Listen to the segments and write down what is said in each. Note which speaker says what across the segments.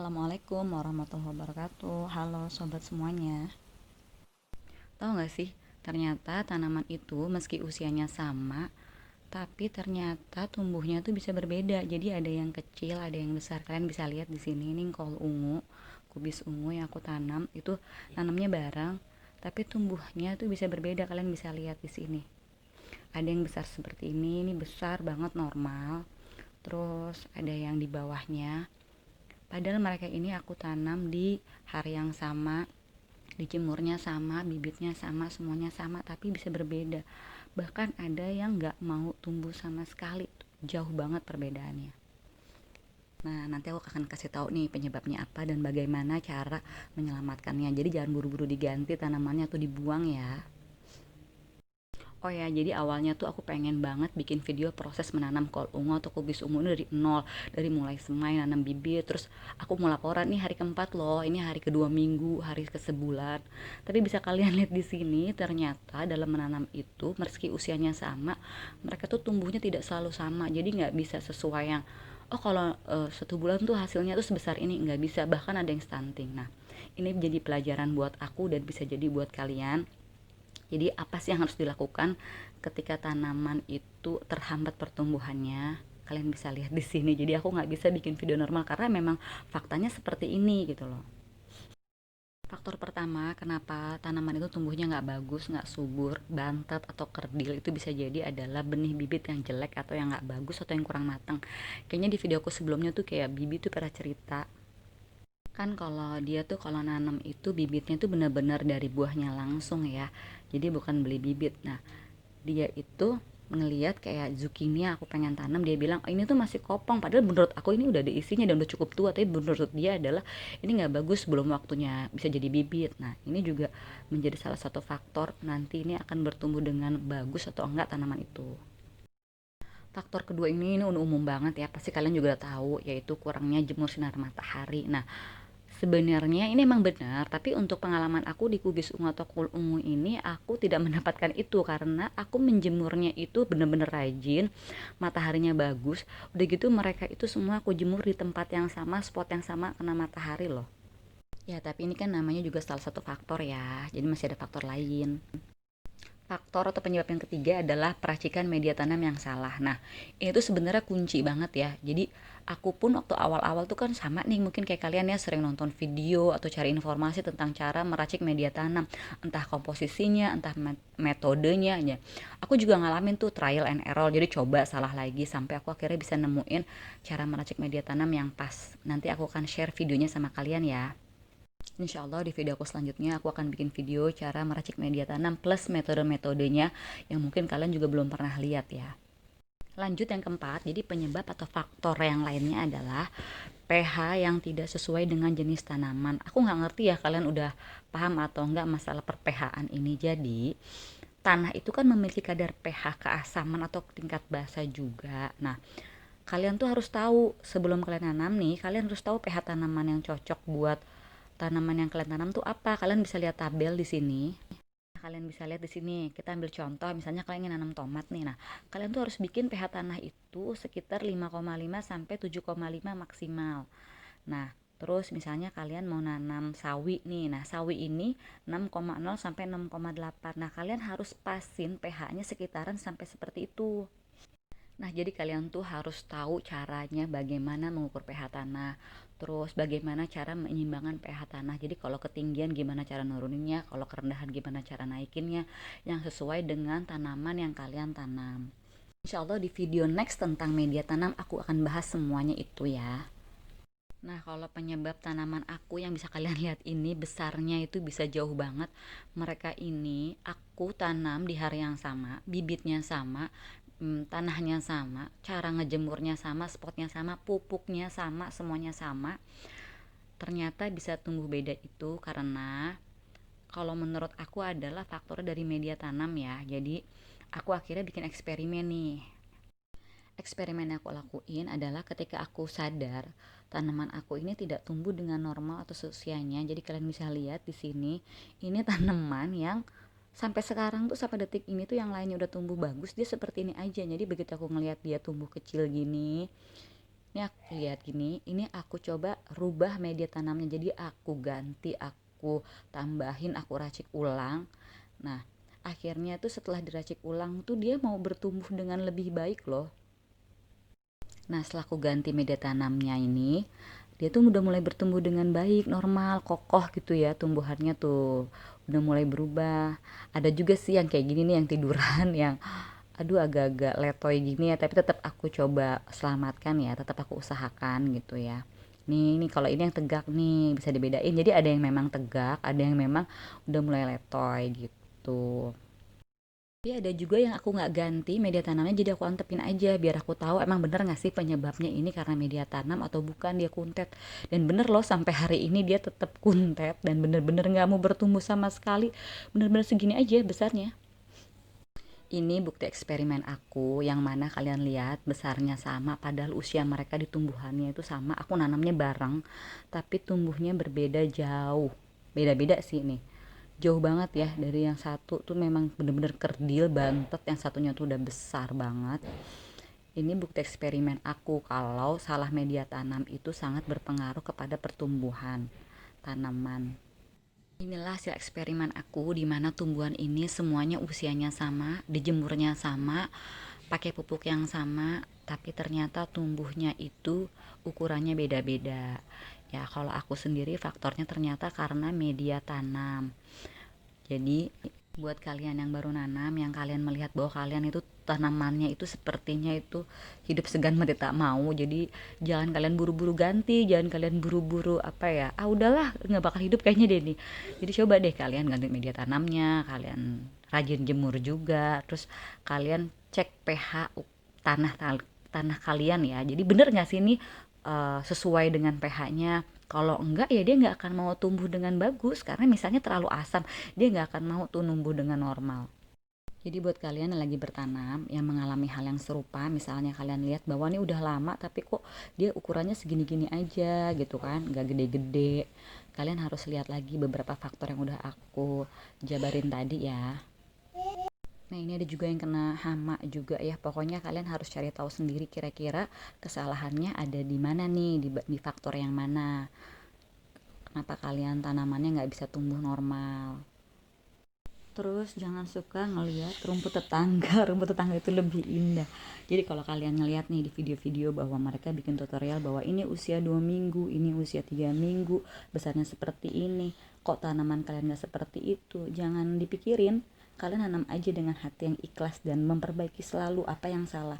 Speaker 1: Assalamualaikum warahmatullahi wabarakatuh. Halo sobat semuanya. Tahu nggak sih, ternyata tanaman itu meski usianya sama, tapi ternyata tumbuhnya tuh bisa berbeda. Jadi ada yang kecil, ada yang besar. Kalian bisa lihat di sini, ini kol ungu, kubis ungu yang aku tanam itu tanamnya bareng, tapi tumbuhnya tuh bisa berbeda. Kalian bisa lihat di sini. Ada yang besar seperti ini besar banget normal. Terus ada yang di bawahnya. Padahal mereka ini aku tanam di hari yang sama, dijemurnya sama, bibitnya sama, semuanya sama, tapi bisa berbeda. Bahkan ada yang nggak mau tumbuh sama sekali, jauh banget perbedaannya. Nah, nanti aku akan kasih tahu nih penyebabnya apa dan bagaimana cara menyelamatkannya. Jadi jangan buru-buru diganti tanamannya atau dibuang ya. Oh ya, jadi awalnya tuh aku pengen banget bikin video proses menanam kol ungu atau kubis ungu ini dari nol, dari mulai semai nanam bibit, terus aku mau laporan nih hari keempat loh, ini hari kedua minggu, hari ke sebulan. Tapi bisa kalian lihat di sini, ternyata dalam menanam itu, meski usianya sama, mereka tuh tumbuhnya tidak selalu sama, jadi nggak bisa sesuai yang, oh kalau 1 bulan tuh hasilnya tuh sebesar ini, nggak bisa, bahkan ada yang stunting. Nah, ini jadi pelajaran buat aku dan bisa jadi buat kalian. Jadi apa sih yang harus dilakukan ketika tanaman itu terhambat pertumbuhannya? Kalian bisa lihat di sini. Jadi aku nggak bisa bikin video normal karena memang faktanya seperti ini gitu loh. Faktor pertama kenapa tanaman itu tumbuhnya nggak bagus, nggak subur, bantet atau kerdil itu bisa jadi adalah benih bibit yang jelek atau yang nggak bagus atau yang kurang matang. Kayaknya di videoku sebelumnya tuh kayak Bibi tuh pernah cerita kan kalau dia tuh kalau nanam itu bibitnya tuh benar-benar dari buahnya langsung ya, jadi bukan beli bibit. Nah, dia itu ngelihat kayak zucchini aku pengen tanam, dia bilang "Oh, ini tuh masih kopong", padahal menurut aku ini udah ada isinya dan udah cukup tua, tapi menurut dia adalah ini nggak bagus, belum waktunya bisa jadi bibit. Nah, ini juga menjadi salah satu faktor nanti ini akan bertumbuh dengan bagus atau enggak tanaman itu. Faktor kedua ini udah umum banget ya, pasti kalian juga udah tahu, yaitu kurangnya jemur sinar matahari. Nah, sebenarnya ini emang benar, tapi untuk pengalaman aku di kubis ungu atau kul ungu ini aku tidak mendapatkan itu karena aku menjemurnya itu benar-benar rajin, mataharinya bagus. Udah gitu mereka itu semua aku jemur di tempat yang sama, spot yang sama kena matahari loh. Ya, tapi ini kan namanya juga salah satu faktor ya. Jadi masih ada faktor lain. Faktor atau penyebab yang ketiga adalah peracikan media tanam yang salah. Nah, ini tuh sebenarnya kunci banget ya. Jadi, aku pun waktu awal-awal tuh kan sama nih, mungkin kayak kalian ya sering nonton video atau cari informasi tentang cara meracik media tanam, entah komposisinya, entah metodenya ya. Aku juga ngalamin tuh trial and error, jadi coba salah lagi sampai aku akhirnya bisa nemuin cara meracik media tanam yang pas. Nanti aku akan share videonya sama kalian ya. Insya Allah di video aku selanjutnya aku akan bikin video cara meracik media tanam plus metode-metodenya yang mungkin kalian juga belum pernah lihat ya. Lanjut yang keempat, jadi penyebab atau faktor yang lainnya adalah pH yang tidak sesuai dengan jenis tanaman. Aku nggak ngerti ya kalian udah paham atau enggak masalah per-pH-an ini. Jadi tanah itu kan memiliki kadar pH keasaman atau tingkat basa juga. Nah, kalian tuh harus tahu sebelum kalian nanam nih, kalian harus tahu pH tanaman yang cocok buat tanaman yang kalian tanam tuh apa. Kalian bisa lihat tabel di sini. Kalian bisa lihat di sini. Kita ambil contoh, misalnya kalian ingin nanam tomat nih. Nah, kalian tuh harus bikin pH tanah itu sekitar 5,5 sampai 7,5 maksimal. Nah, terus misalnya kalian mau nanam sawi nih. Nah, sawi ini 6,0 sampai 6,8. Nah, kalian harus pasin pH-nya sekitaran sampai seperti itu. Nah, jadi kalian tuh harus tahu caranya bagaimana mengukur pH tanah, terus bagaimana cara menyeimbangkan pH tanah. Jadi kalau ketinggian gimana cara nuruninnya, kalau kerendahan gimana cara naikinnya, yang sesuai dengan tanaman yang kalian tanam. Insya Allah di video next tentang media tanam aku akan bahas semuanya itu ya. Nah, kalau penyebab tanaman aku yang bisa kalian lihat ini besarnya itu bisa jauh banget. Mereka ini aku tanam di hari yang sama, bibitnya sama, tanahnya sama, cara ngejemurnya sama, spotnya sama, pupuknya sama, semuanya sama. Ternyata bisa tumbuh beda itu karena kalau menurut aku adalah faktor dari media tanam ya. Jadi aku akhirnya bikin eksperimen nih. Eksperimen yang aku lakuin adalah ketika aku sadar tanaman aku ini tidak tumbuh dengan normal atau seusianya. Jadi kalian bisa lihat di sini, ini tanaman yang sampai sekarang tuh sampai detik ini tuh yang lainnya udah tumbuh bagus, dia seperti ini aja. Jadi begitu aku ngelihat dia tumbuh kecil gini, Ini aku lihat gini, ini aku coba rubah media tanamnya, jadi aku ganti, aku tambahin, aku racik ulang. Nah, akhirnya tuh setelah diracik ulang tuh dia mau bertumbuh dengan lebih baik loh. Nah, setelah aku ganti media tanamnya ini, dia tuh udah mulai bertumbuh dengan baik, normal, kokoh gitu ya tumbuhannya tuh. Udah mulai berubah. Ada juga sih yang kayak gini nih yang tiduran yang aduh agak-agak letoy gini ya, tapi tetap aku coba selamatkan ya, tetap aku usahakan gitu ya. Nih kalau ini yang tegak nih bisa dibedain. Jadi ada yang memang tegak, ada yang memang udah mulai letoy gitu. Tapi ada juga yang aku nggak ganti media tanamnya, jadi aku antepin aja biar aku tahu emang bener nggak sih penyebabnya ini karena media tanam atau bukan dia kuntet. Dan bener loh sampai hari ini dia tetap kuntet dan bener-bener nggak mau bertumbuh sama sekali. Bener-bener segini aja besarnya. Ini bukti eksperimen aku yang mana kalian lihat besarnya sama padahal usia mereka di tumbuhannya itu sama. Aku nanamnya bareng tapi tumbuhnya berbeda jauh. Beda-beda sih nih. Jauh banget ya dari yang satu tuh memang bener-bener kerdil bantet, yang satunya tuh udah besar banget. Ini bukti eksperimen aku kalau salah media tanam itu sangat berpengaruh kepada pertumbuhan tanaman. Inilah hasil eksperimen aku di mana tumbuhan ini semuanya usianya sama, dijemurnya sama, pakai pupuk yang sama, tapi ternyata tumbuhnya itu ukurannya beda-beda. Ya, kalau aku sendiri faktornya ternyata karena media tanam. Jadi buat kalian yang baru nanam, yang kalian melihat bahwa kalian itu tanamannya itu sepertinya itu hidup segan mati tak mau, jadi jangan kalian buru-buru ganti, jangan kalian buru-buru apa ya, udahlah nggak bakal hidup kayaknya deh nih. Jadi coba deh kalian ganti media tanamnya, kalian rajin jemur juga, terus kalian cek pH tanah tanah kalian ya, jadi bener nggak sih ini sesuai dengan pH-nya. Kalau enggak ya dia nggak akan mau tumbuh dengan bagus, karena misalnya terlalu asam dia nggak akan mau tuh numbuh dengan normal. Jadi buat kalian yang lagi bertanam yang mengalami hal yang serupa, misalnya kalian lihat bahwa ini udah lama tapi kok dia ukurannya segini-gini aja gitu kan, nggak gede-gede, kalian harus lihat lagi beberapa faktor yang udah aku jabarin tadi ya. Nah, ini ada juga yang kena hama juga ya. Pokoknya kalian harus cari tahu sendiri kira-kira kesalahannya ada di mana nih, di faktor yang mana. Kenapa kalian tanamannya nggak bisa tumbuh normal. Terus jangan suka ngelihat rumput tetangga. Rumput tetangga itu lebih indah. Jadi kalau kalian ngelihat nih di video-video bahwa mereka bikin tutorial bahwa ini usia 2 minggu, ini usia 3 minggu, besarnya seperti ini, kok tanaman kalian gak seperti itu, jangan dipikirin. Kalian nanam aja dengan hati yang ikhlas dan memperbaiki selalu apa yang salah.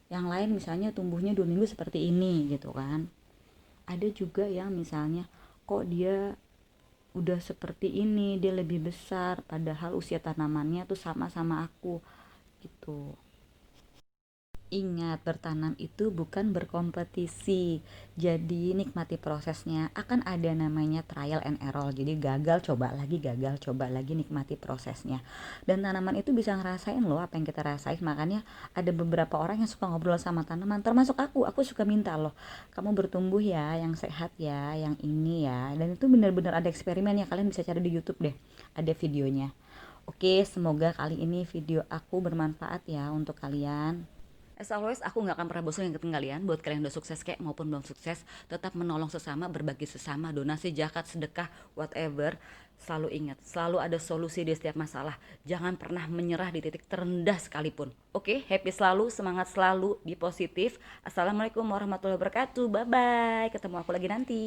Speaker 1: Yang lain misalnya tumbuhnya 2 minggu seperti ini gitu kan. Ada juga yang misalnya kok dia udah seperti ini, dia lebih besar padahal usia tanamannya tuh sama-sama aku gitu. Ingat, bertanam itu bukan berkompetisi. Jadi nikmati prosesnya. Akan ada namanya trial and error. Jadi gagal coba lagi, nikmati prosesnya. Dan tanaman itu bisa ngerasain loh apa yang kita rasain. Makanya ada beberapa orang yang suka ngobrol sama tanaman, termasuk aku. Aku suka minta loh, kamu bertumbuh ya, yang sehat ya, yang ini ya. Dan itu benar-benar ada eksperimennya. Kalian bisa cari di YouTube deh. Ada videonya. Oke, semoga kali ini video aku bermanfaat ya untuk kalian. As always, aku nggak akan pernah bosan ngingetin kalian, buat kalian udah sukses kayak maupun belum sukses, tetap menolong sesama, berbagi sesama, donasi, zakat, sedekah, whatever. Selalu ingat, selalu ada solusi di setiap masalah. Jangan pernah menyerah di titik terendah sekalipun. Oke, happy selalu, semangat selalu, be positif. Assalamualaikum warahmatullahi wabarakatuh. Bye bye. Ketemu aku lagi nanti.